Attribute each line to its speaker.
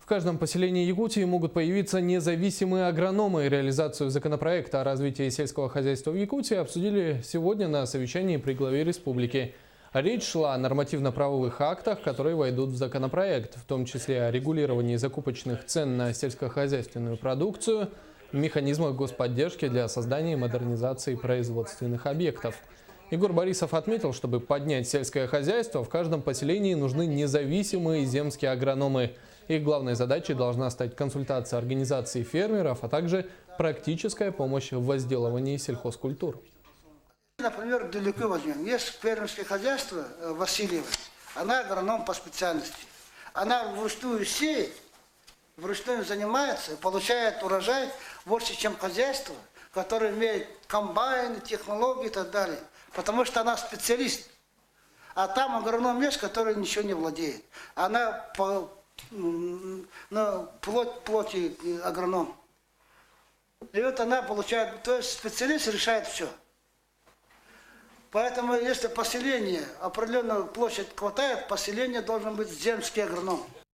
Speaker 1: каждом поселении Якутии могут появиться независимые агрономы. Реализацию законопроекта о развитии сельского хозяйства в Якутии обсудили сегодня на совещании при главе республики. Речь шла о нормативно-правовых актах, которые войдут в законопроект, в том числе о регулировании закупочных цен на сельскохозяйственную продукцию, механизмах господдержки для создания и модернизации производственных объектов. Егор Борисов отметил, чтобы поднять сельское хозяйство, в каждом поселении нужны независимые земские агрономы. Их главной задачей должна стать консультация организаций фермеров, а также практическая помощь в возделывании сельхозкультур.
Speaker 2: Например, далеко возьмем. Есть фермерское хозяйство Васильева. Она агроном по специальности. Она вручную сеет, вручную занимается, получает урожай больше, чем хозяйство, которое имеет комбайны, технологии и так далее. Потому что она специалист. А там агроном есть, который ничего не владеет. Она плоти агроном. И вот она получает, то есть специалист решает все. Поэтому, если поселение, определенную площадь хватает, поселение должен быть земский агроном.